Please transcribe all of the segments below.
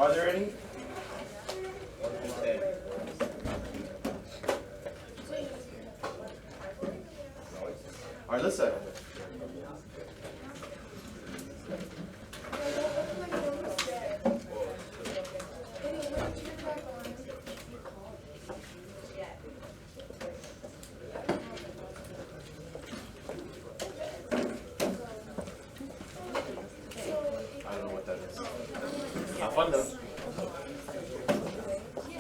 Are there any? All right, let's say. Fun though.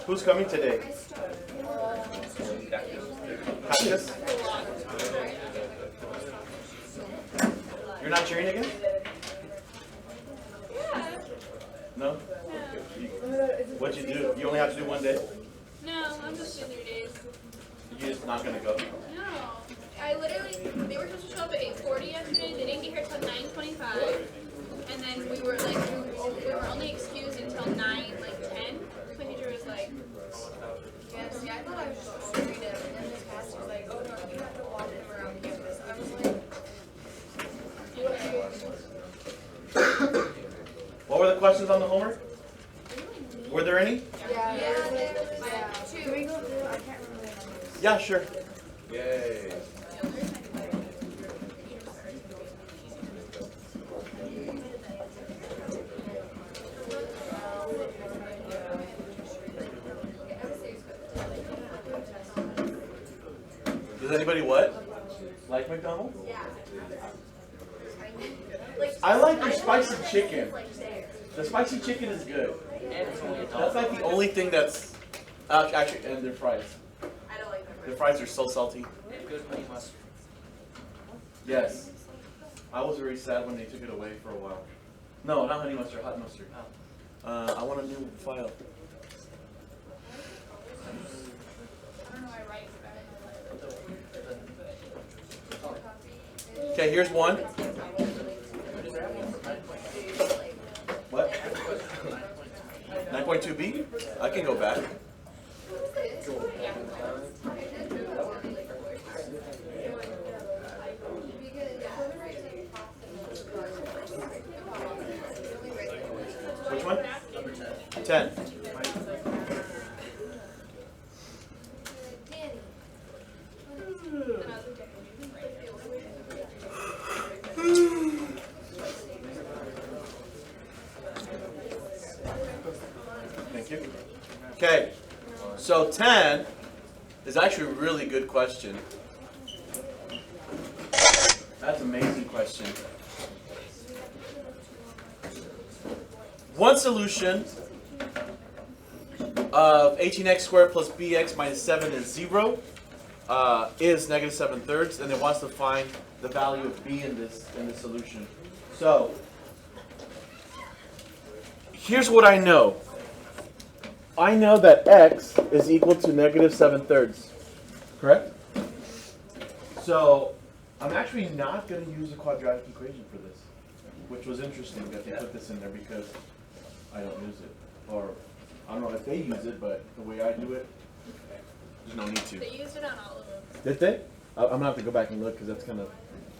Who's coming today? Cactus? You're not cheering again? Yeah. No? What'd you do? You only have to do one day? No, I'm just doing 3 days. You're just not gonna go? No. I literally, they were supposed to show up at 8:40 yesterday. They didn't get here till 9:25. And then we were like, we were only excused until 10. My teacher was like, yeah, see, I thought I was just going to read it, and then this pastor was like, oh no, you have to walk them around campus. I was like, What were the questions on the homework? Were there any? yeah, two. Can we go through? I can't remember the numbers. Yeah, sure. Yay. Does anybody what? Like McDonald's? Yeah. I like their spicy chicken. The spicy chicken is good. That's like the only thing that's actually, and their fries. I don't like them. Their fries are so salty. Good honey mustard. Yes. I was very sad when they took it away for a while. No, not honey mustard, hot mustard. I want a new file. I don't know why I write Okay, here's one. What? 9.2b? I can go back. Which one? 10. Thank you. Okay, so 10 is actually a really good question. That's an amazing question. One solution of 18x squared plus bx minus 7 is 0 is negative 7/3, and it wants to find the value of b in this solution. So here's what I know. I know that x is equal to negative 7/3, correct? So I'm actually not going to use a quadratic equation for this, which was interesting that they put this in there because I don't use it. Or I don't know if they use it, but the way I do it, there's no need to. They used it on all of them. Did they? I'm going to have to go back and look because that's kind of,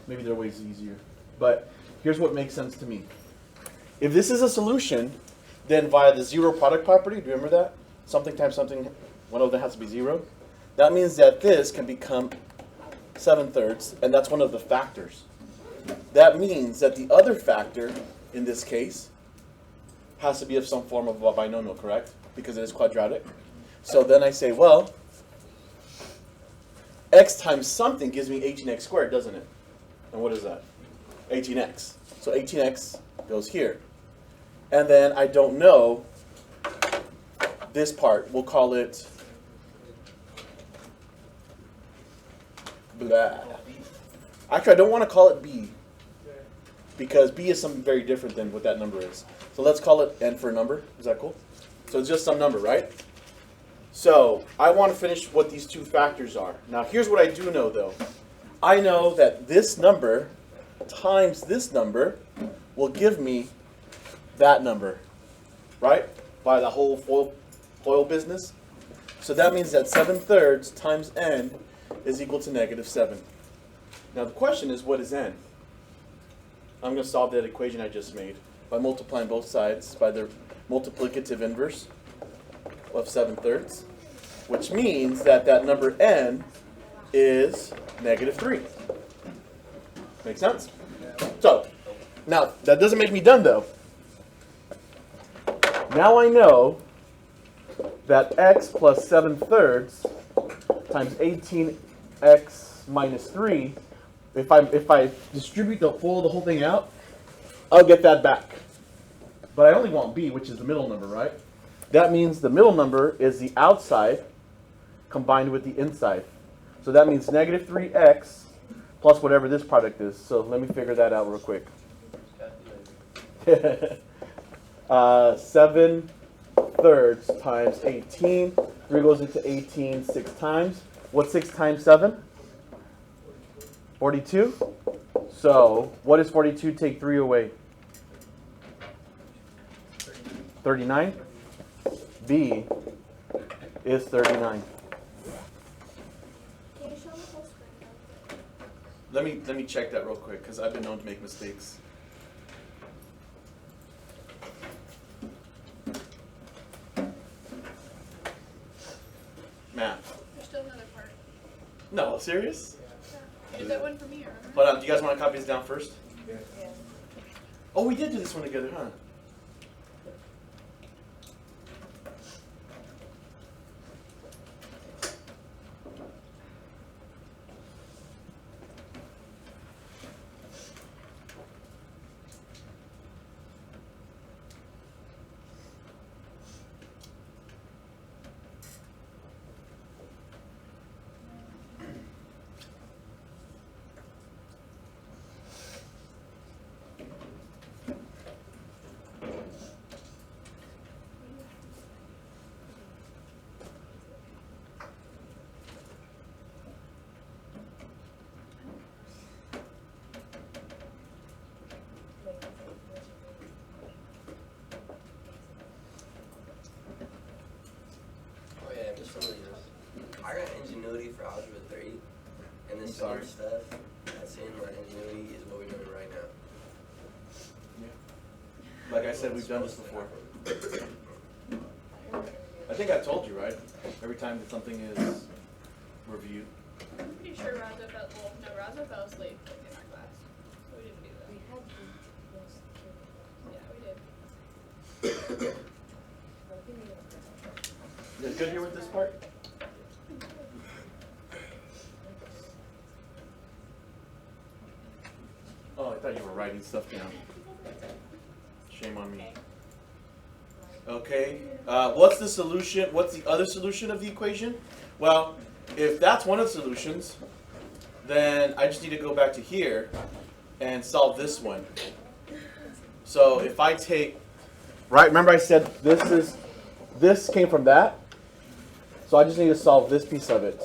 maybe their way is easier. But here's what makes sense to me. If this is a solution, then via the zero product property, do you remember that? Something times something, one of them has to be 0. That means that this can become 7/3, and that's one of the factors. That means that the other factor, in this case, has to be of some form of a binomial, correct? Because it is quadratic. So then I say, well, x times something gives me 18x squared, doesn't it? And what is that? 18x. So 18x goes here. And then I don't know this part. We'll call it blah. Actually, I don't want to call it b, because b is something very different than what that number is. So let's call it n for a number. Is that cool? So it's just some number, right? So I want to finish what these two factors are. Now here's what I do know though. I know that this number times this number will give me that number, right? By the whole FOIL business. So that means that 7/3 times n is equal to negative 7. Now the question is, what is n? I'm going to solve that equation I just made. by multiplying both sides by their multiplicative inverse of 7/3, which means that that number n is -3. Make sense? So, now, that doesn't make me done, though. Now I know that x plus 7/3 times 18x minus 3, if I distribute the whole thing out, I'll get that back. But I only want b, which is the middle number, right? That means the middle number is the outside combined with the inside. So that means -3x plus whatever this product is. So let me figure that out real quick. 7/3 times 18. 3 goes into 18 6 times. What's 6 times 7? 42. So what is 42? Take 3 away. 39. B is 39. Can you show the whole screen? Let me check that real quick because I've been known to make mistakes. Math. There's still another part. No, serious? You did that one for me, remember? Hold on, do you guys want to copy this down first? Yeah. Oh, we did do this one together, huh? Oh yeah, just some of this. I got ingenuity for algebra 3, and this I'm sorry. same stuff that's in my ingenuity is what we're doing right now. Like I said, we've done this before. I think I told you, right? Every time that something is reviewed. I'm pretty sure Raza fell, well, no, Raza fell asleep in our class. So we didn't do that. Yeah, we did. You guys good here with this part? Oh, I thought you were writing stuff down. Shame on me. Okay, what's the solution? What's the other solution of the equation? Well, if that's one of the solutions, then I just need to go back to here and solve this one. So if I take, right, remember I said this came from that? So I just need to solve this piece of it.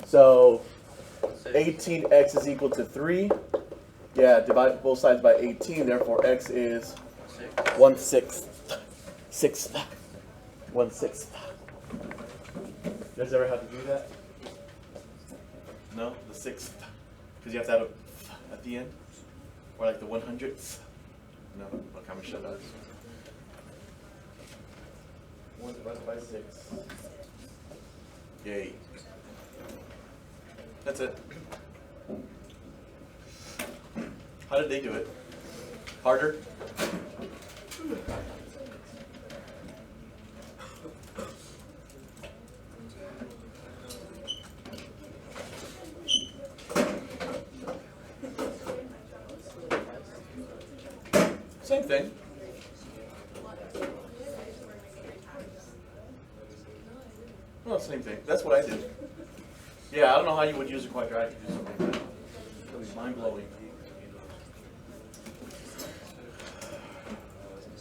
So 18x is equal to 3. Yeah, divide both sides by 18, therefore x is 1/6. 1/6. You guys ever have to do that? No? The 6th? Because you have to add a at the end? Or like the 100th? No? Okay, I'm going to shut up. 1 divided by 6. Yay. That's it. How did they do it? Harder? Same thing. Well, same thing. That's what I did. Yeah, I don't know how you would use a quadratic to do something like that. It was mind-blowing.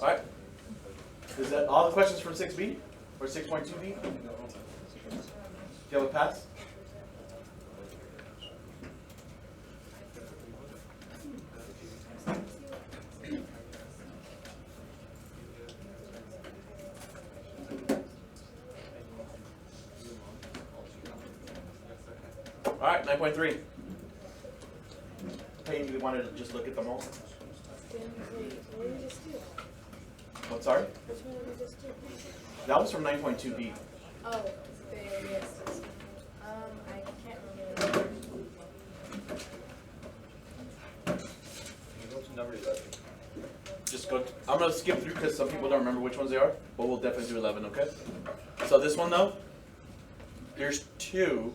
All right. Is that all the questions from 6B or 6.2B? Do you have a pass? All right, 9.3. Hey, do you want to just look at them all? What did we just do? I'm sorry? Which one did we just do? That was from 9.2b. Oh, yes. I can't remember. What's number 11? Just go. I'm gonna skip through because some people don't remember which ones they are, but we'll definitely do 11. Okay. So this one though, there's 2.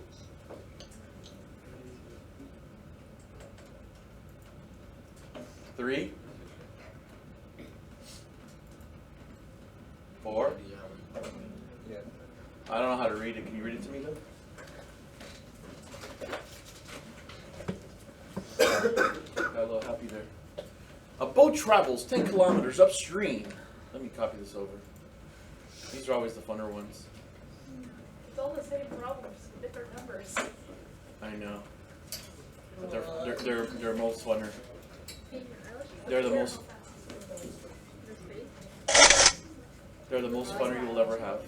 3. 4. Yeah. I don't know how to read it. Can you read it to me though? Got a little happy there. A boat travels 10 kilometers upstream. Let me copy this over. These are always the funner ones. It's all the same problems, different numbers. I know. But they're most funner. They're the most funner you will ever have.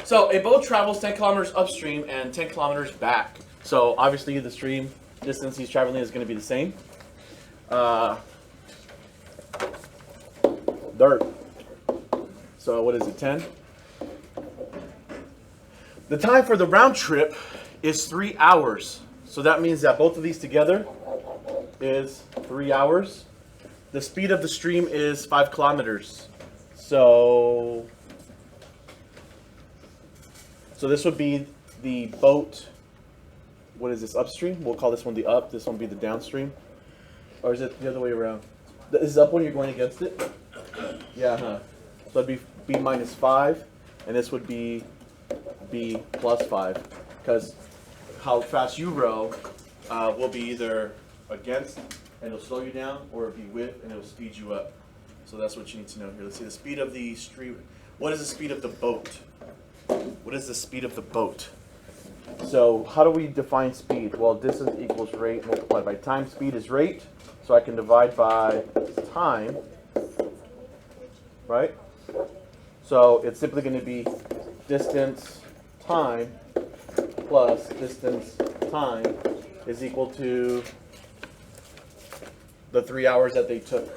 So a boat travels 10 kilometers upstream and 10 kilometers back. So obviously the stream distance he's traveling is going to be the same. Dirt. So what is it, 10? The time for the round trip is 3 hours. So that means that both of these together is 3 hours. The speed of the stream is 5 kilometers. So this would be the boat. What is this, upstream? We'll call this one the up, this one be the downstream. Or is it the other way around? Is up when you're going against it? Yeah, huh? So it'd be B minus 5, and this would be B plus 5. Because how fast you row will be either against, and it'll slow you down, or it'll be with, and it'll speed you up. So that's what you need to know here. Let's see, the speed of the stream. What is the speed of the boat? What is the speed of the boat? So how do we define speed? Well, distance equals rate multiplied by time. Speed is rate, so I can divide by time, right? So it's simply going to be distance time plus distance time is equal to the 3 hours that they took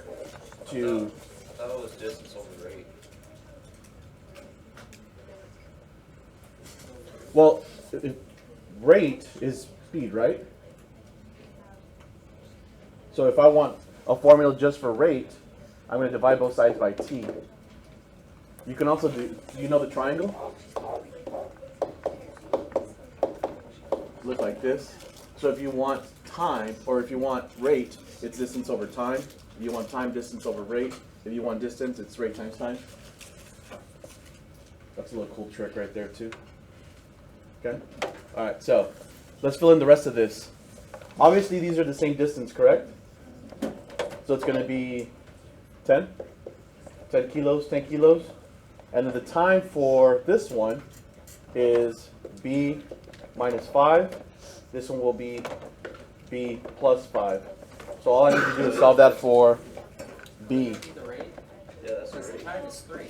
to... I thought it was distance over rate. Well, rate is speed, right? So if I want a formula just for rate, I'm going to divide both sides by t. You can also do you know the triangle? Look like this. So if you want time, or if you want rate, it's distance over time. If you want time, distance over rate. If you want distance, it's rate times time. That's a little cool trick right there too. Okay? Alright, so let's fill in the rest of this. Obviously these are the same distance, correct? So it's going to be 10 kilos, 10 kilos. And then the time for this one is B minus 5. This one will be B plus 5. So all I need to do is solve that for B, The rate, Yeah, that's since the rate. time is 3.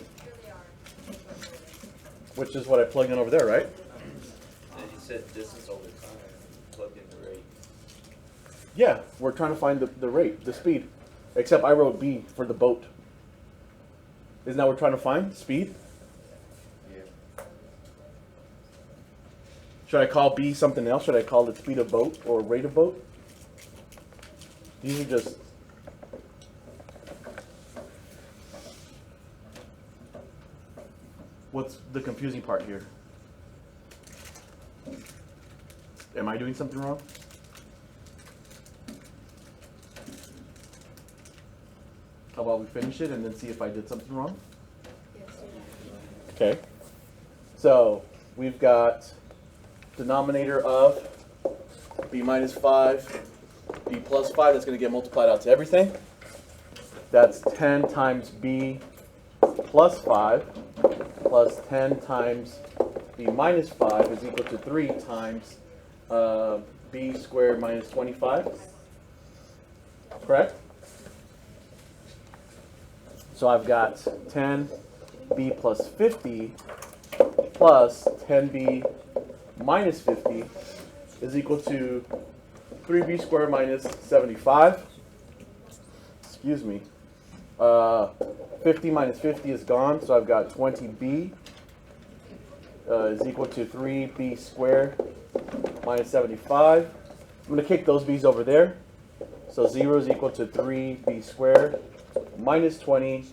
which is what I plugged in over there, right? And you said distance over time. Plug in the rate. Yeah, we're trying to find the rate, the speed. Except I wrote B for the boat. Isn't that what we're trying to find? Speed? Yeah. Should I call B something else? Should I call it speed of boat or rate of boat? These are just... What's the confusing part here? Am I doing something wrong? How about we finish it and then see if I did something wrong? Okay. So we've got denominator of B minus 5, B plus 5. That's going to get multiplied out to everything. That's 10 times B plus 5 plus 10 times B minus 5 is equal to 3 times B squared minus 25. Correct? So I've got 10B plus 50 plus 10B minus 50 is equal to 3B squared minus 75. Excuse me. 50 minus 50 is gone, so I've got 20b is equal to 3b squared minus 75. I'm going to kick those b's over there. So 0 is equal to 3b squared minus 20b,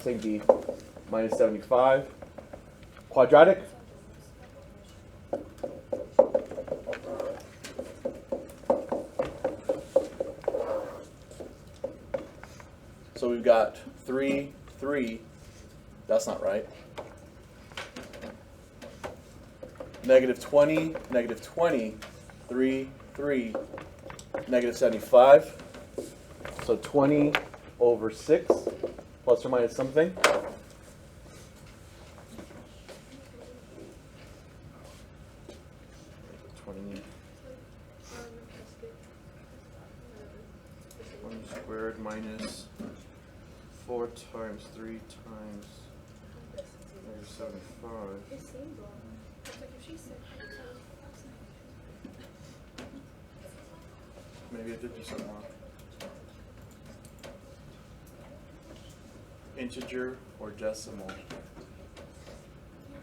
same b, minus 75. Quadratic. So we've got 3, 3. That's not right. Negative 20, negative 20, 3, 3, negative 75. So 20 over 6, plus or minus something. Squared minus 4 times 3 times negative 75. Maybe I did do something wrong. Integer or decimal.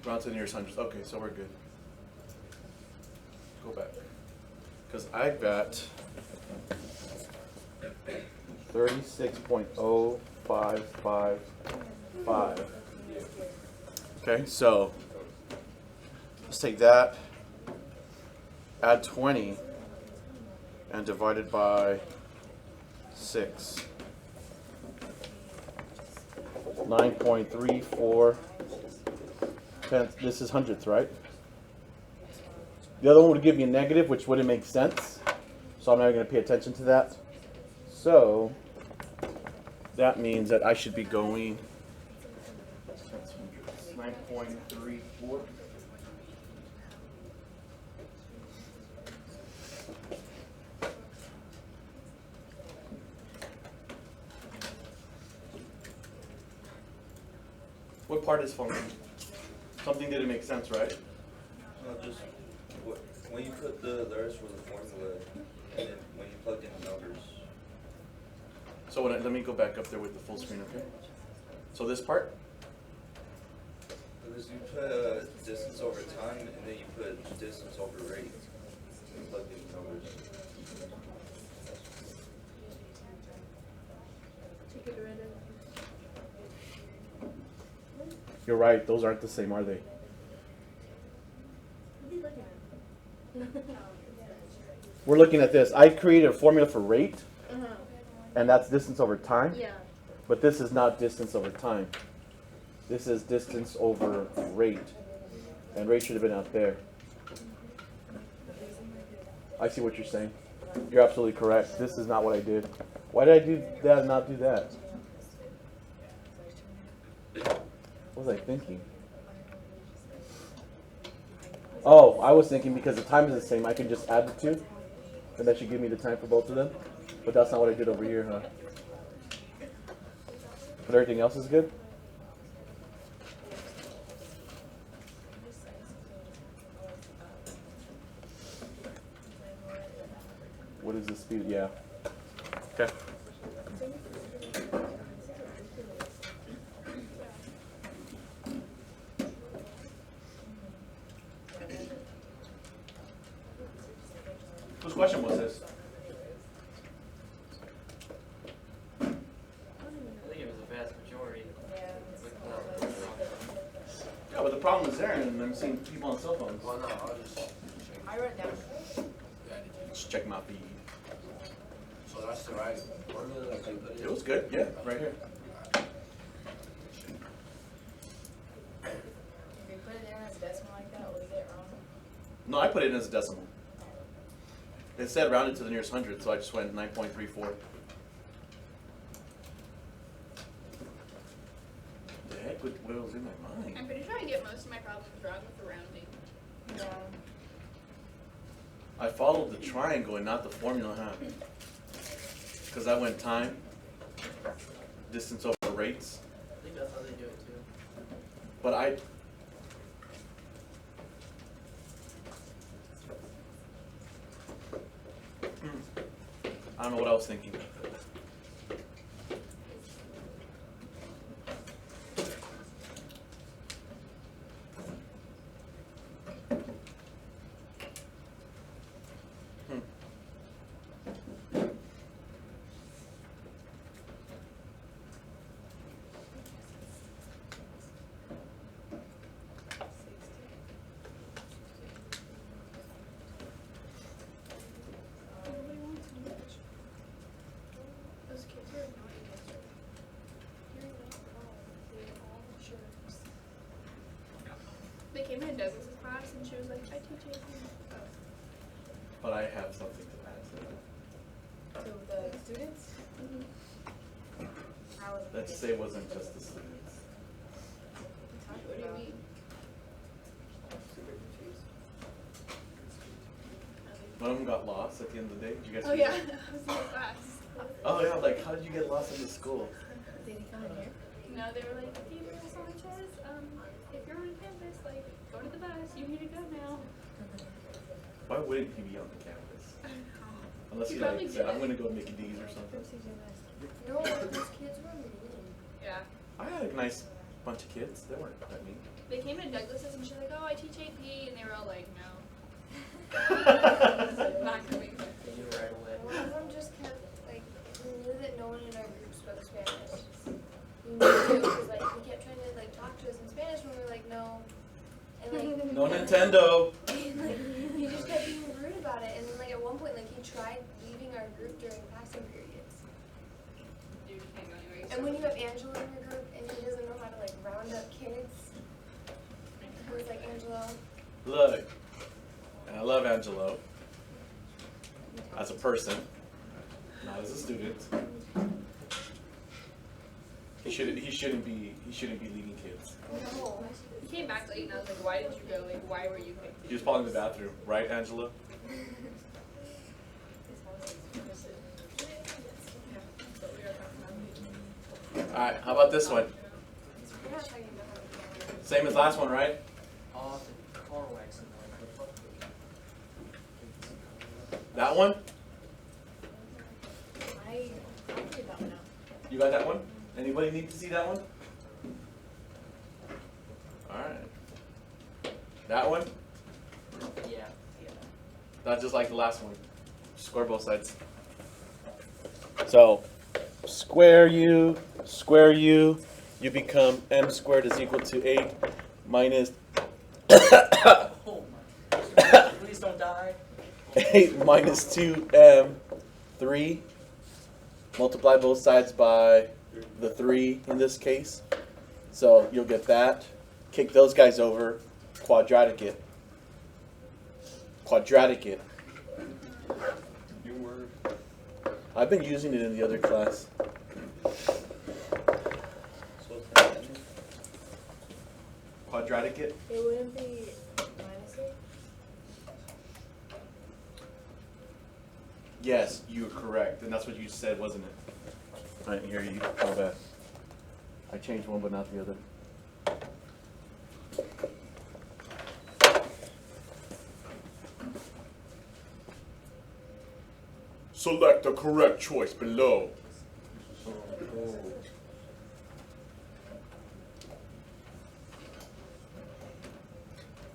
Round to the nearest hundredths. Okay, so we're good. Go back. Because I've got 36.0555. Okay, so let's take that, add 20, and divide it by 6. 9.34 tenths. This is hundredths, right? The other one would give me a negative, which wouldn't make sense. So I'm not going to pay attention to that. So that means that I should be going 9.34. What part is function? Something didn't make sense, right? No, just when you put the rest for the formula, and then when you plug in the numbers. So let me go back up there with the full screen, okay? So this part? Because you put distance over time, and then you put distance over rate. And plug in the numbers. You're right, those aren't the same, are they? We're looking at this. I created a formula for rate, and that's distance over time. Yeah. But this is not distance over time. This is distance over rate. And rate should have been out there. I see what you're saying. You're absolutely correct. This is not what I did. Why did I do that and not do that? What was I thinking? Oh, I was thinking because the time is the same, I can just add the two, and that should give me the time for both of them. But that's not what I did over here, huh? But everything else is good? What is the speed? Yeah. Okay. Whose question was this? I think it was the vast majority. Yeah, but the problem is there, and I'm seeing people on cell phones. Well, no, I'll just. I wrote it down. Just check my feed. So that's the right formula, like you put it. It was good, yeah, right here. If you put it in as a decimal like that, will you get it wrong? No, I put it in as a decimal. It said rounded to the nearest hundred, so I just went 9.34. The heck what was in my mind? I'm pretty sure I get most of my problems wrong with the rounding. Yeah. I followed the triangle and not the formula, huh? Because I went time, distance over rates. I think that's how they do it too. But I don't know what I was thinking. But I have something to add to that. To the students? How was it? Let's say it wasn't just the students. What do you mean? One of them got lost at the end of the day. Did you guys Oh see yeah, that? I was in the class. Oh yeah, like how did you get lost in the school? Did he come in here? No, they were like, Gabriel Sanchez, if you're on campus, like, go to the bus. You need to go now. Why wouldn't he be on the campus? Unless He he probably like said, I'm did. gonna go Mickey D's or something. No, those kids were mean. Yeah. I had a nice bunch of kids. They weren't that mean. They came to Douglas's and she's like, oh, I teach AP, and they were all like, no. Not coming. They knew right away. One of them just kept, like, we knew that no one in our group spoke Spanish. We knew, because, like, he kept trying to, like, talk to us in Spanish when we were like, no. And, like, No Nintendo. like, he just kept being rude about it. And then, like, at one point, like, he tried leaving our group during passing periods. Dude, you can't go anywhere. And when you have Angelo in your group and he doesn't know how to, like, round up kids, it was like, Angelo. Look, I love Angelo as a person, not as a student. He shouldn't be leading kids. No. He came back late and I was like, why did you go? Like, why were you picked? He was probably in the bathroom, right, Angelo? Alright, how about this one? We're not talking about how to Same as last one, right? Oh, the car waxing. That one? I'll figure that one out. You got that one? Anybody need to see that one? Alright. That one? Yeah. Not just like the last one. Square both sides. So, square u, you become m squared is equal to 8 minus Oh my. Please don't die. 8 minus 2m, 3. Multiply both sides by the 3 in this case. So you'll get that. Kick those guys over. Quadratic it. Quadratic it. New word. I've been using it in the other class. So it's not in. Quadratic it. It wouldn't be minus 8? Yes, you're correct. And that's what you said, wasn't it? I didn't hear you. My bad. I changed one but not the other. Select the correct choice below.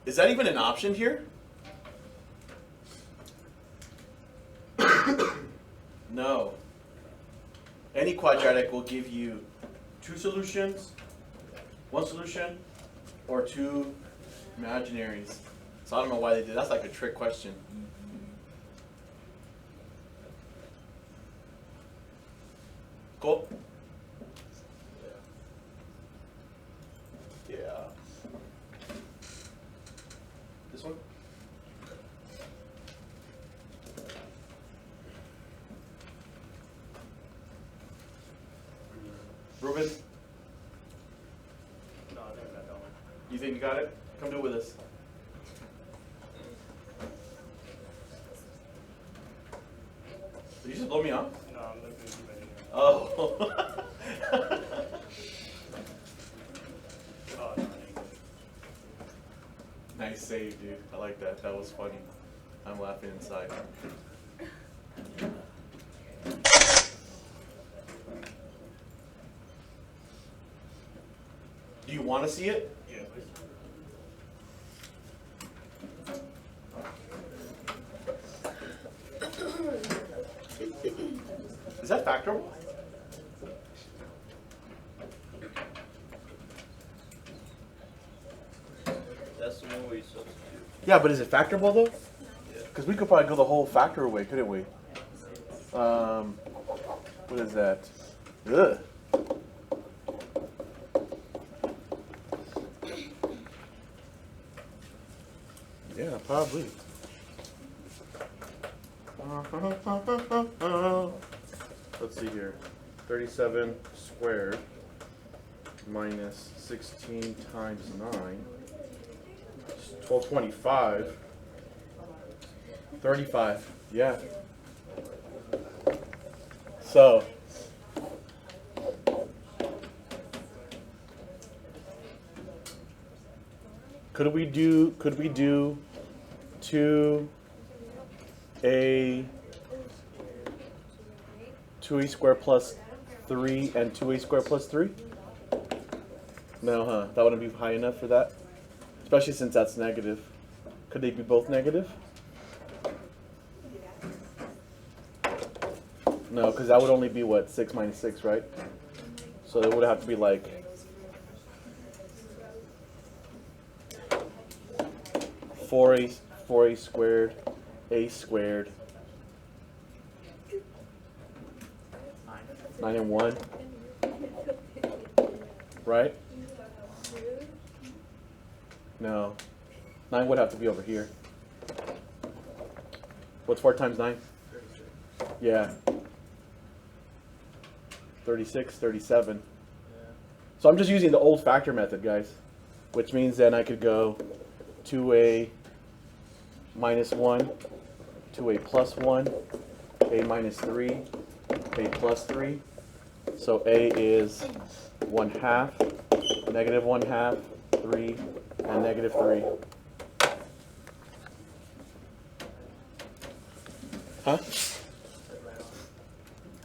Is that even an option here? No. Any quadratic will give you 2 solutions, 1 solution, or 2 imaginaries. So I don't know why they did. That's like a trick question. Cool? Yeah. This one? Ruben? No, I think I got that one. You think you got it? Come do it with us. Did you just blow me off? No, I'm looking at you better. Oh. Oh, no, I ain't good. Nice save, dude. I like that. That was funny. I'm laughing inside. Do you want to see it? Yeah, please. Is that factorable? That's the one where you substitute. Yeah, but is it factorable though? Because we could probably go the whole factor away, couldn't we? What is that? Ugh. Yeah, Probably. Let's see here. 37 squared minus 16 times 9. 1225. 35. Yeah. So. Could we do 2a squared plus 3 and 2a squared plus 3? No, huh? That wouldn't be high enough for that? Especially since that's negative. Could they be both negative? No, because that would only be what, 6 minus 6, right? So it would have to be like 4a squared, a squared, 9 and 1, right? No, 9 would have to be over here. What's 4 times 9? Yeah. 36, 37. So I'm just using the old factor method, guys, which means then I could go 2a minus 1, 2a plus 1, a minus 3, a plus 3. So a is 1/2, negative 1/2, 3, and negative 3. Huh?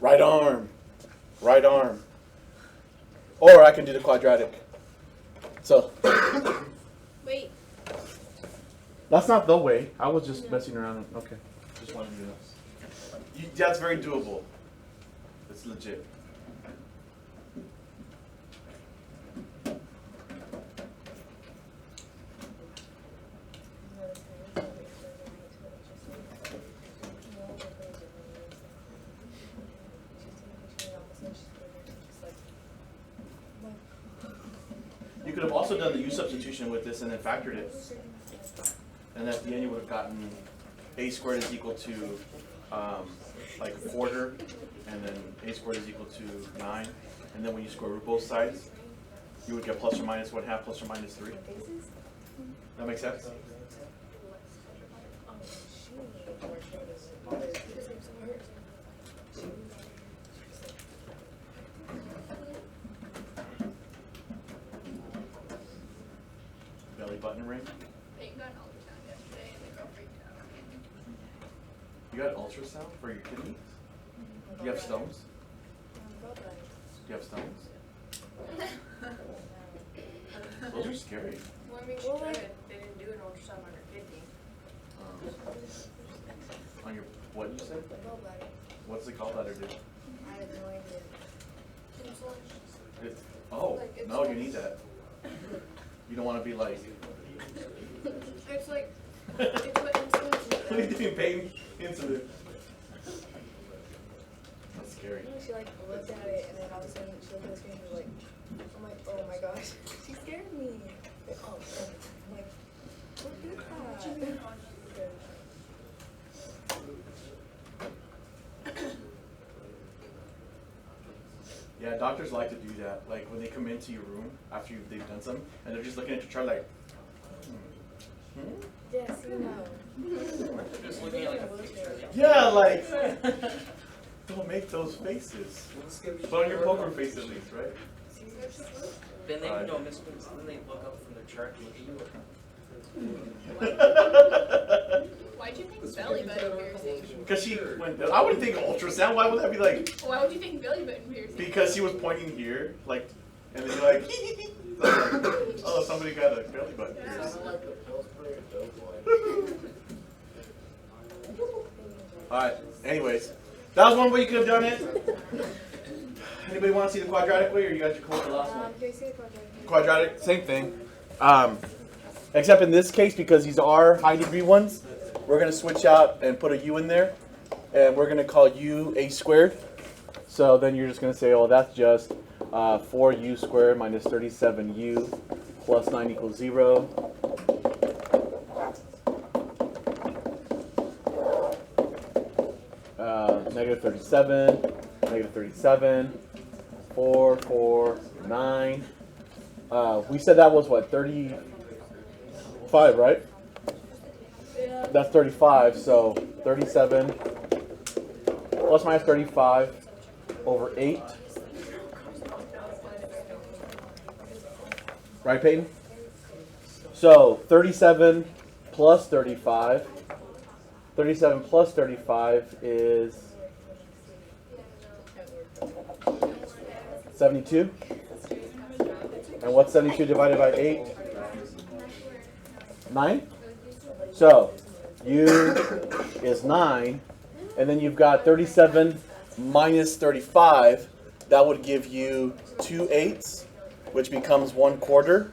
Right arm. Right arm. Or I can do the quadratic. So. Wait. That's not the way. I was just messing around. Okay. Just wanted to do this. That's very doable. It's legit. You could have also done the U substitution with this and then factored it. And at the end you would have gotten a squared is equal to like a quarter, and then a squared is equal to 9. And then when you square root both sides, you would get plus or minus 1/2 plus or minus 3. That makes sense? Belly button ring? Peyton got an ultrasound yesterday and the girl freaked out. You got ultrasound for your kidneys? Do you have stones? Do you have stones? Those are scary. Well, I mean, she tried. They didn't do an ultrasound on her kidney. On your, what you said? The gallbladder. What's the gallbladder do? I have no idea. Oh, no, you need that. You don't want to be like. It's like, it's what insulin What are you doing, baby? Insulin. That's scary. She like looked at it and then all of a sudden she looked at the screen and was like, I'm like, oh my gosh, she scared me. Like, oh, I'm like, what did that? Yeah, doctors like to do that. Like when they come into your room after they've done something, and they're just looking at your chart like, Yes, you know. Just looking at like a picture. yeah, like, don't make those faces. Put on your poker face at least, right? Then they, you know, then they look up from their chart and look at you. Why'd you think belly button piercing? Because she went, I wouldn't think ultrasound. Why would that be like? Why would you think belly button piercing? Because she was pointing here, like, and then you're like, so I'm like, oh, somebody got a belly button pierced. Alright, anyways. That was one way you could have done it. Anybody want to see the quadratic way, or you got your code for the last one? Can you see the quadratic? Quadratic, same thing. Except in this case, because these are high degree ones, we're going to switch out and put a u in there. And we're going to call u a squared. So then you're just going to say, oh, that's just 4u squared minus 37u plus 9 equals 0. negative 37, negative 37, 4, 4, 9. We said that was what, 35, right? Yeah. That's 35, so 37 plus minus 35 over 8. Right, Peyton? So 37 plus 35. 37 plus 35 is 72. And what's 72 divided by 8? 9? So U is 9. And then you've got 37 minus 35. That would give you 2 eighths, which becomes 1/4.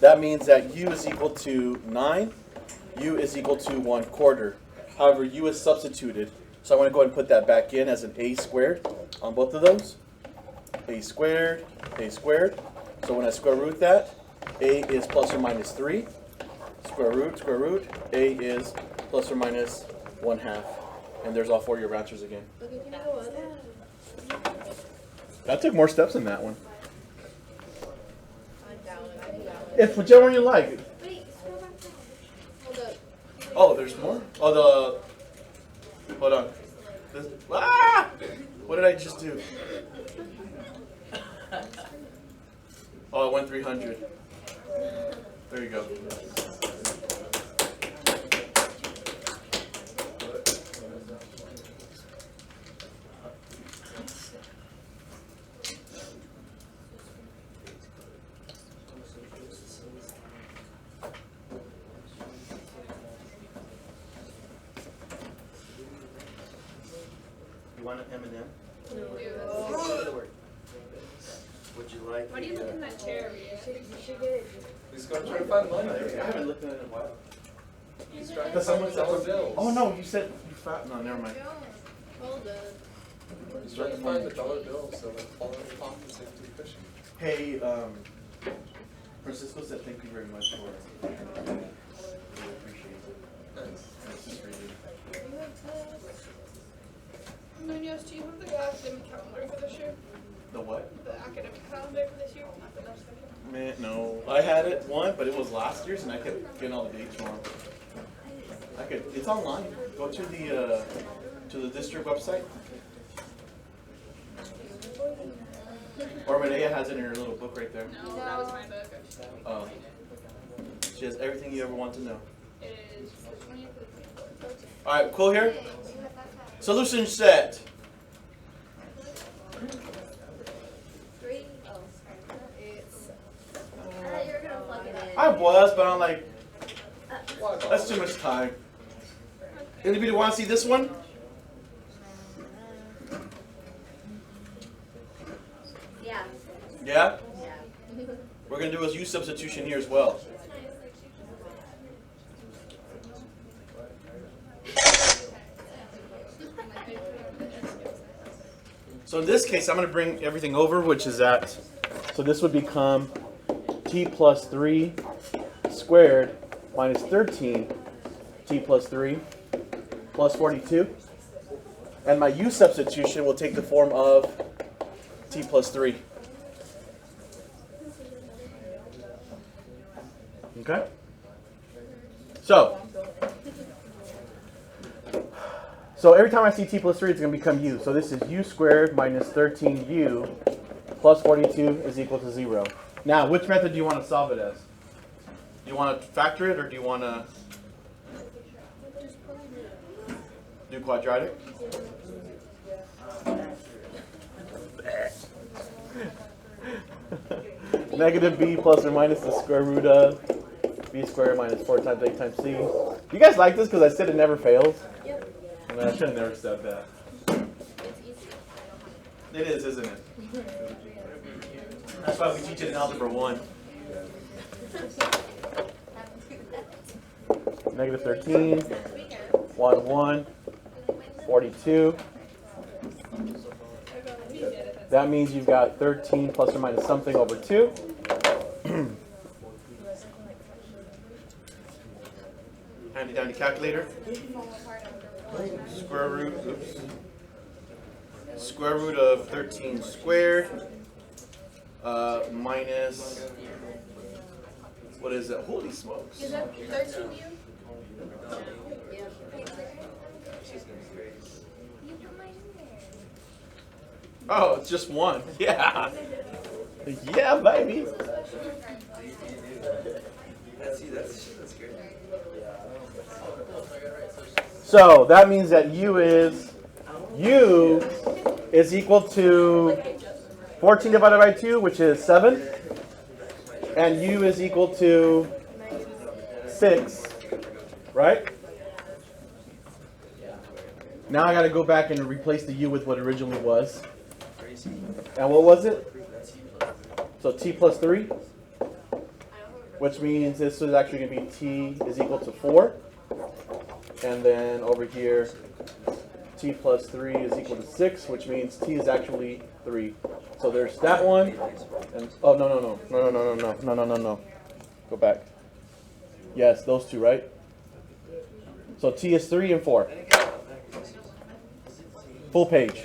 That means that U is equal to 9. U is equal to 1/4. However, U is substituted. So I'm going to go ahead and put that back in as an a squared on both of those. A squared, a squared. So when I square root that, a is plus or minus 3. Square root, a is plus or minus 1/2. And there's all 4 of your answers again. That took more steps than that one. It's whichever one you like. Wait, scroll back down. Hold up. Oh, there's more? Oh, hold on. What did I just do? Oh, I went 300. There you go. You want an M&M? Would you like? Why do you look in that chair? He's going to try to find money. I haven't looked at it in a while. He's trying to Because someone find dollar said, bills. oh no, you said you fat. No, never mind. Hold up. He's trying to find the dollar bills so they fall in his pockets into the cushion. Hey, Francisco said thank you very much for it. Really appreciate it. Nice. This is really And then yes, do you have the academic calendar for this year? the what? The academic calendar for this year? Not the next one. Man, no. I had it one, but it was last year's, and I kept getting all the dates wrong. It's online. Go to the district website. Or Medea has it in her little book right there. No, that was my book. Oh. She has everything you ever want to know. It is the 20th to the 24th. All right, cool here. Solution set. 3. Oh, it's. I thought you were gonna plug it in. I was, but I'm like, that's too much time. Anybody want to see this one? Yeah. Yeah? Yeah. We're going to do a U substitution here as well. So in this case, I'm going to bring everything over, which is at, so this would become t plus 3 squared minus 13 t plus 3 plus 42. And my U substitution will take the form of t plus 3. Okay? So every time I see t plus 3, it's going to become u. So this is u squared minus 13u plus 42 is equal to 0. Now, which method do you want to solve it as? Do you want to factor it, or do you want to do quadratic? Negative b plus or minus the square root of b squared minus 4 times a times c. You guys like this because I said it never fails? Yep. Man, I should have never said that. It's easy. It is, isn't it? That's why we teach it in Algebra 1. Negative 13, 1, 1, 42. That means you've got 13 plus or minus something over 2. Handy dandy calculator. Square root, oops. square root of 13 squared minus, what is it? Holy smokes. Is that 13U? You put mine in there. Oh, it's just one. Yeah. Yeah, baby. That's great. So that means that u is equal to 14 divided by 2, which is 7. And u is equal to 6, right? Now I got to go back and replace the u with what it originally was. And what was it? So t plus 3, which means this is actually going to be t is equal to 4. And then over here, t plus 3 is equal to 6, which means t is actually 3. So there's that one. And oh, no. Go back. Yes, those two, right? So t is 3 and 4. Full page.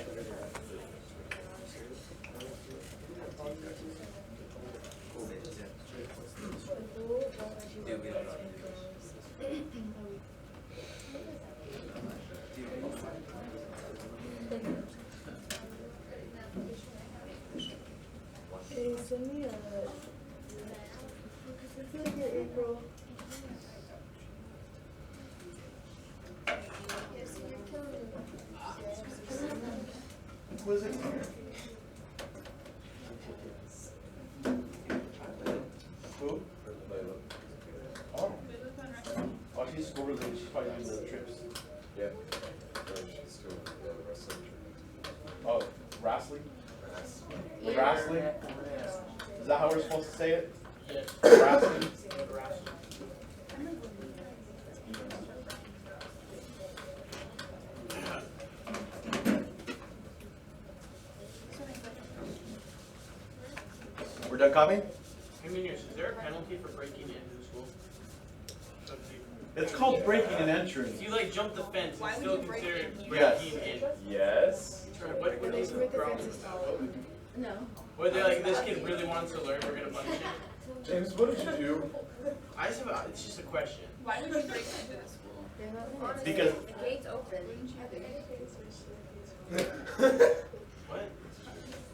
Hey, send me a. I feel like you're April. Yes, you're killing me. Was it? Who? Oh. Oh, she's school related. She's probably doing the trips. Yeah. She's doing the rest of the trip. Oh, Grassley? Grassley? Is that how we're supposed to say it? Grassley? We're done copying? Is there a penalty for breaking into the school? It's called breaking and entering. If you like jump the fence, it's still considered Yes. breaking in. Yes. What is the problem? No. Or they're like, this kid really wants to learn, we're gonna punish him. James, what did you do? I just have it's just a question. Why did we break into the school? Because The gate's open. What?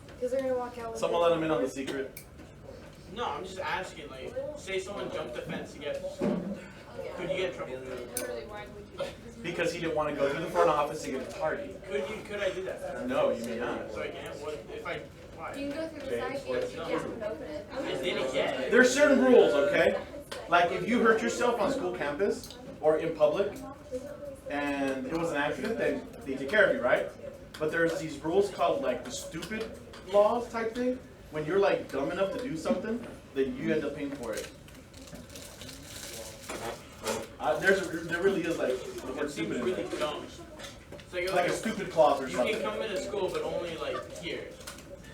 Because they're gonna walk out with someone let him in on the secret. No, I'm just asking, like, say someone jumped the fence to get to school. Could you get in trouble? Literally, why would you? Because he didn't want to go through the front office to get a party. Could I do that? No, you may not. So I can't? What, if I, why? You can go through the side gate, you can't open it. I did it yet. There's certain rules, okay? Like if you hurt yourself on school campus or in public and it was an accident, then they take care of you, right? But there's these rules called like the stupid laws type thing. When you're like dumb enough to do something, then you end up paying for it. There really is like the word It seems stupid in really it. dumb. It's Like a stupid clause or you something. can come into school, but only like here.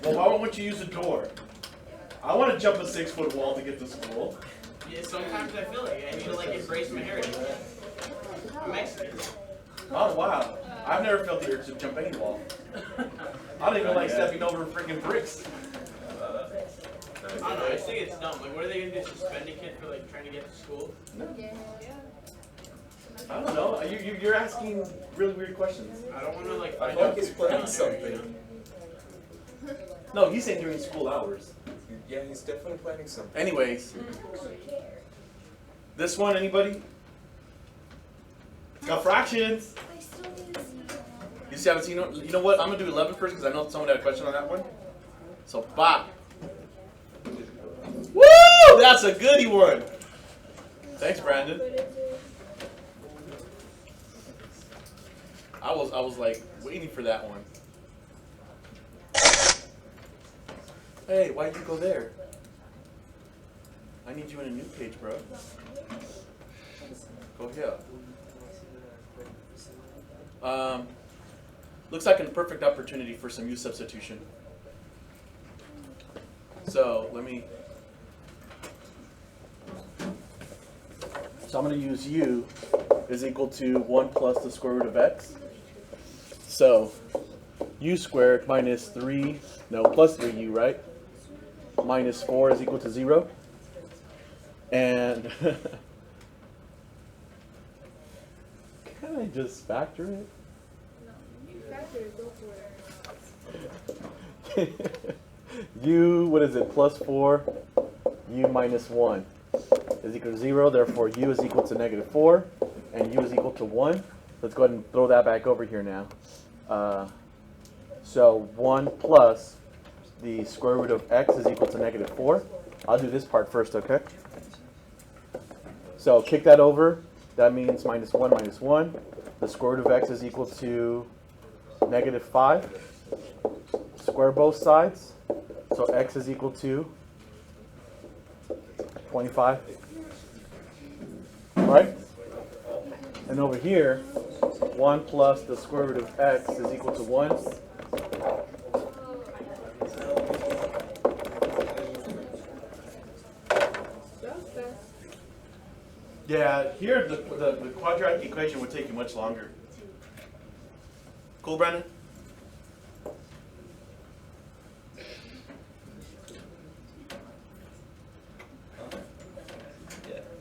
Well, why won't you use a door? I want to jump a 6-foot wall to get to school. Yeah, sometimes I feel like I need to like embrace my heritage. I'm Mexican. Oh wow. I've never felt the urge to jump any wall. I don't even like stepping over freaking bricks. I don't know, I just think it's dumb. Like, what are they gonna do? Suspend a kid for like trying to get to school? I don't know. You're asking really weird questions. I don't want to like I find feel out like he's who's planning down there, something. you know? No, he's saying during school hours. Yeah, he's definitely planning something. Anyways, this one, anybody? It's got fractions. I still need to see it. You see, haven't seen it? You know what? I'm gonna do 11 first because I know someone had a question on that one. So, bop. Woo! That's a goodie one. Thanks, Brandon. I was like waiting for that one. Hey, why'd you go there? I need you in a new page, bro. Go here. Looks like a perfect opportunity for some use substitution. So I'm going to use u is equal to 1 plus the square root of x. So u squared minus 3, no, plus 3u, right? Minus 4 is equal to 0. And can I just factor it? U, what is it, plus 4, u minus 1 is equal to 0. Therefore, u is equal to negative 4, and u is equal to 1. Let's go ahead and throw that back over here now. So 1 plus the square root of x is equal to negative 4. I'll do this part first, okay? So kick that over. That means minus 1 minus 1. The square root of x is equal to negative 5. Square both sides. So x is equal to 25. Right? And over here, 1 plus the square root of x is equal to 1. Yeah, here the quadratic equation would take you much longer. Cool, Brandon?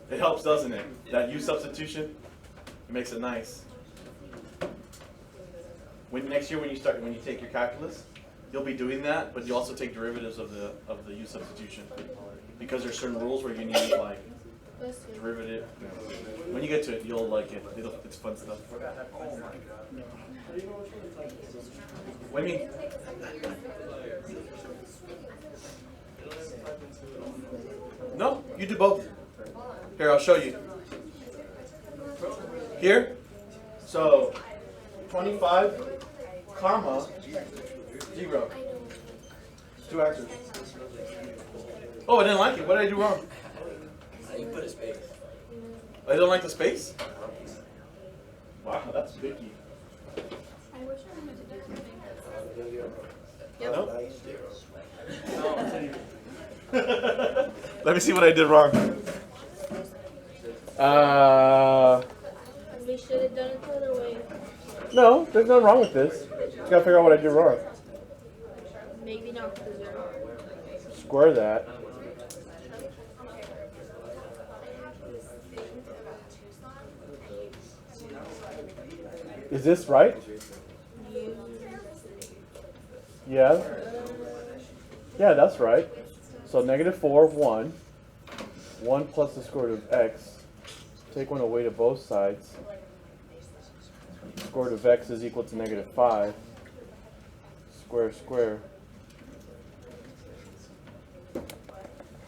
It helps, doesn't it? That u substitution, it makes it nice. Next year when you take your calculus, you'll be doing that, but you also take derivatives of the u substitution, because there's certain rules where you need like derivative. When you get to it, you'll like it. It's fun stuff. What do you mean? No, you do both. Here, I'll show you. Here, so 25, comma, 0. 2 answers. Oh, I didn't like it. What did I do wrong? You put a space. I don't like the space? Wow, that's picky. I wish I wanted to do something. No? Let me see what I did wrong. We should have done it the other way. No, there's nothing wrong with this. Just gotta figure out what I did wrong. Maybe not the 0. Square that. Is this right? Yeah. Yeah, that's right. So negative 4, 1. 1 plus the square root of x. Take 1 away to both sides. Square root of x is equal to negative 5. Square, square.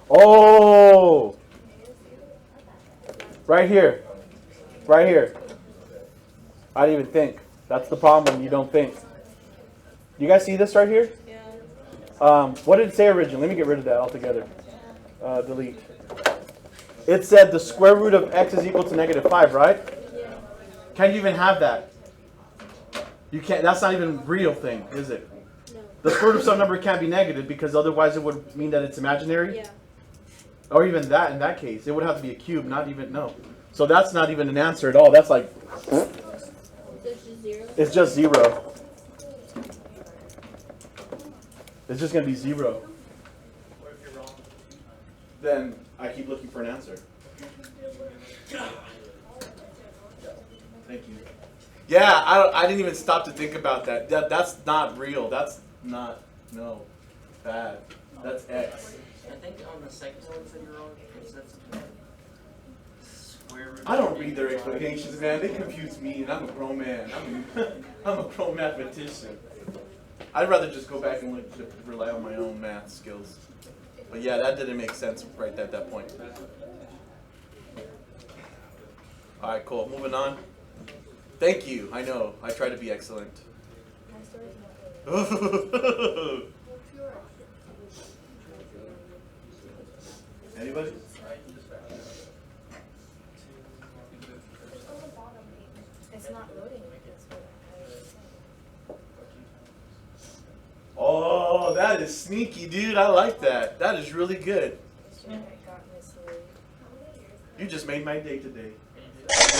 Oh! Right here. Right here. I didn't even think. That's the problem when you don't think. You guys see this right here? Yeah. What did it say originally? Let me get rid of that altogether. Delete. It said the square root of x is equal to negative 5, right? Yeah. Can you even have that? You can't. That's not even a real thing, is it? No. The square root of some number can't be negative because otherwise it would mean that it's imaginary. Yeah. Or even that, in that case, it would have to be a cube, not even, no. So that's not even an answer at all. That's like, It's just 0. it's just 0. It's just going to be 0. What if you're wrong? Then I keep looking for an answer. Thank you. Yeah, I didn't even stop to think about that. That's not real. That's not, no, bad. That's X. I think on the second one that you're wrong because that's square root. I don't read their explanations, man. They confuse me, and I'm a grown man. I'm a grown mathematician. I'd rather just go back and rely on my own math skills. But yeah, that didn't make sense right at that point. All right, cool. Moving on. Thank you. I know. I try to be excellent. Anybody? It's not loading like this. Oh, that is sneaky, dude. I like that. That is really good. You just made my day today.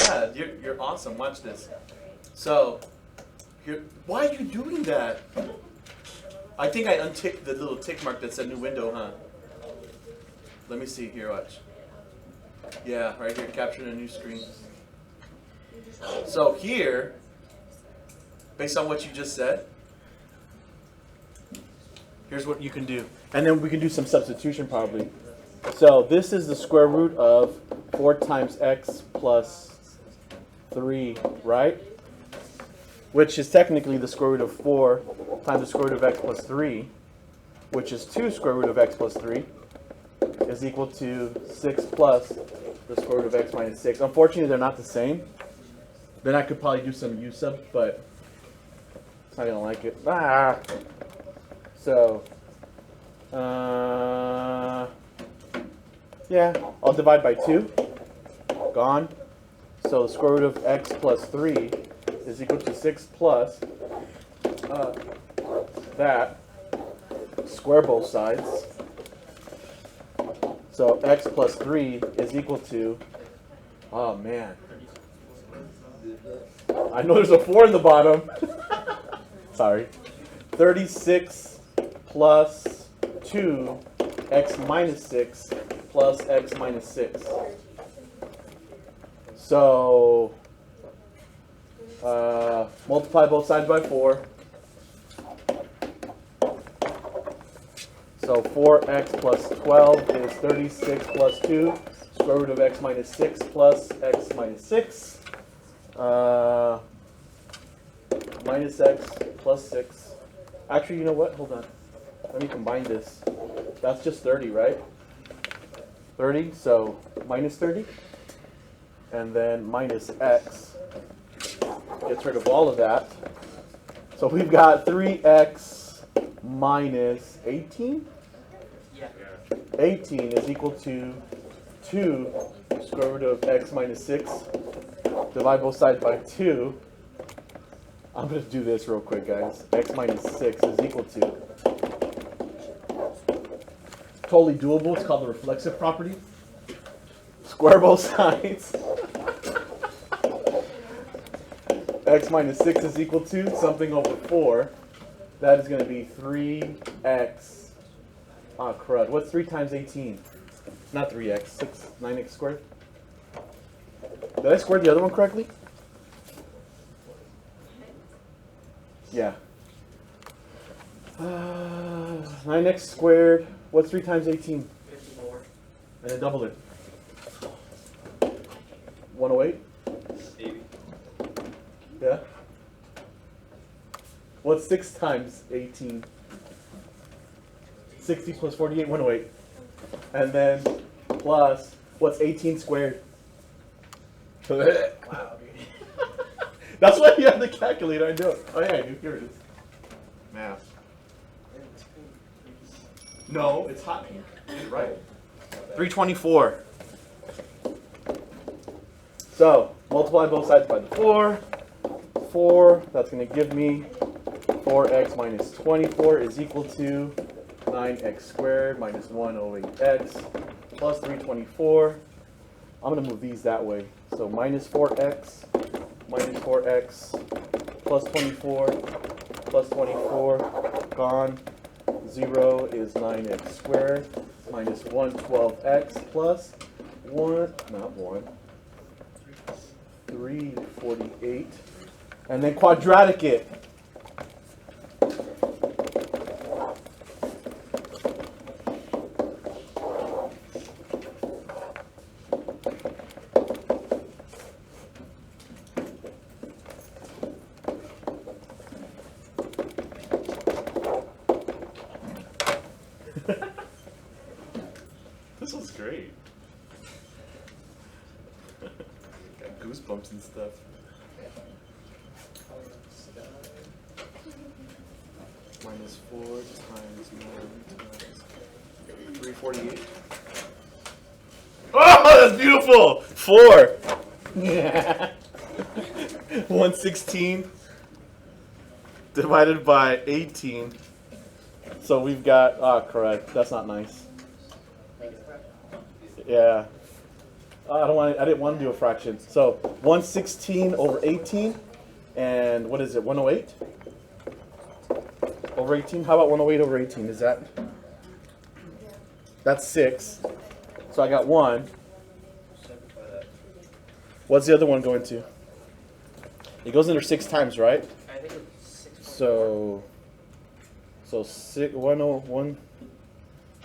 Yeah, you're awesome. Watch this. So, Why are you doing that? I think I unticked the little tick mark that said new window, huh? Let me see here, watch. Yeah, right here, capturing a new screen. So here, based on what you just said, here's what you can do. And then we can do some substitution probably. So this is the square root of 4 times x plus 3, right? Which is technically the square root of 4 times the square root of x plus 3, which is 2 square root of x plus 3, is equal to 6 plus the square root of x minus 6. Unfortunately, they're not the same. Then I could probably do some u sub, but it's not going to like it. Ah! So, yeah, I'll divide by 2. Gone. So the square root of x plus 3 is equal to 6 plus that. Square both sides. So x plus 3 is equal to, oh man. I know there's a 4 in the bottom. Sorry. 36 plus 2 x minus 6 plus x minus 6. So multiply both sides by 4. So 4x plus 12 is 36 plus 2, square root of x minus 6 plus x minus 6. Minus x plus 6. Actually, you know what? Hold on. Let me combine this. That's just 30, right? 30, so minus 30. And then minus x gets rid of all of that. So we've got 3x minus 18. Yeah. 18 is equal to 2 square root of x minus 6. Divide both sides by 2. I'm going to do this real quick, guys. X minus 6 is equal to. Totally doable. It's called the reflexive property. Square both sides. X minus 6 is equal to something over 4. That is going to be 3x. Ah, crud. What's 3 times 18? Not 3x. 9x squared. Did I square the other one correctly? Yeah. 9x squared. What's 3 times 18? 54. And then double it. 108? 80. Yeah. What's 6 times 18? 60 plus 48, 108. And then plus, what's 18 squared? Wow, dude. That's why you have the calculator. I know it. Oh yeah, here it is. Math. No, it's hot pink. Right. 324. So multiply both sides by the 4. 4. That's going to give me 4x minus 24 is equal to 9x squared minus 108x plus 324. I'm going to move these that way. So minus 4x plus 24 plus 24 gone. 0 is 9x squared minus 112x plus 348. And then quadratic it. This was great. Got goosebumps and stuff. Minus 4 times 9 times 348. Oh, that's beautiful! 4! Yeah. 116 divided by 18. So we've got, correct. That's not nice. Yeah. I didn't want to do a fraction. So 116 over 18 And what is it, 108? Over 18? How about 108 over 18? Is that? That's 6. So I got 1. What's the other one going to? It goes in there 6 times, right? I think it's 6. So 101,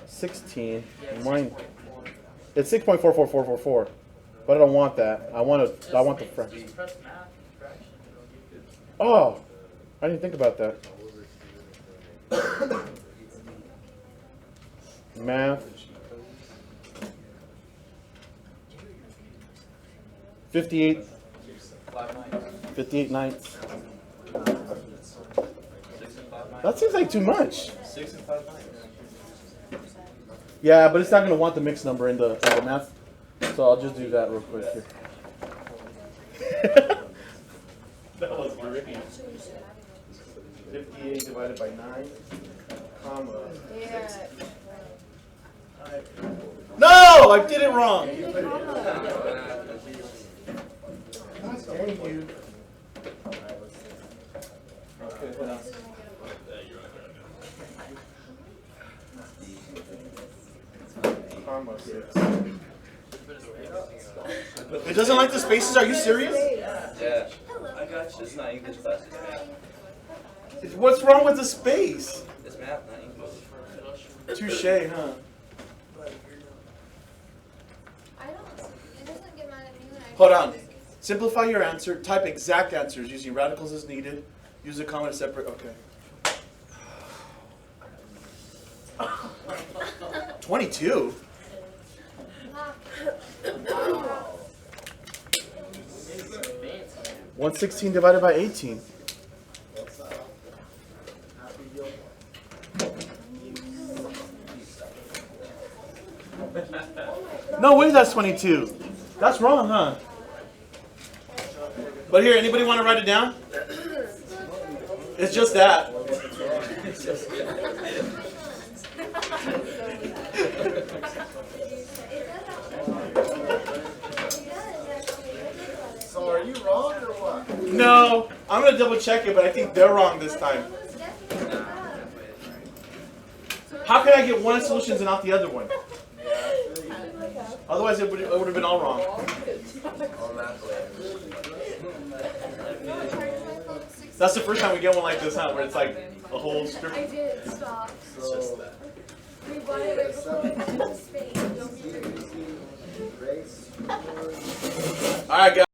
16. Yeah, it's Mine. 6.4. It's 6.44444. But I don't want that. I want the fraction. Just press math, fraction, it'll give you. Oh, I didn't think about that. Math. 58. 58 ninths. 6 and 5 ninths. That seems like too much. 6 and 5 ninths. Yeah, but it's not going to want the mixed number in the math. So I'll just do that real quick here. That was great. 58 divided by 9, comma. Yeah. No, I did it wrong. Dang you. Okay, hold on. Comma 6. It doesn't like the spaces? Are you serious? Yeah. I got you. It's not English class, it's math. What's wrong with the space? It's math, not English. Touche, huh? I don't. It doesn't get mad at me when I. Hold on. Simplify your answer. Type exact answers using radicals as needed. Use a comma to separate. Okay. 22? 116 divided by 18. No way, that's 22. That's wrong, huh? But here, anybody want to write it down? It's just that. So are you wrong or what? No, I'm going to double check it, but I think they're wrong this time. How can I get one solution and not the other one? Otherwise, it would have been all wrong. That's the first time we get one like this, huh? Where it's like a whole strip. I did stop. So We bought it right before we went to Spain. Don't be race. All right, guys.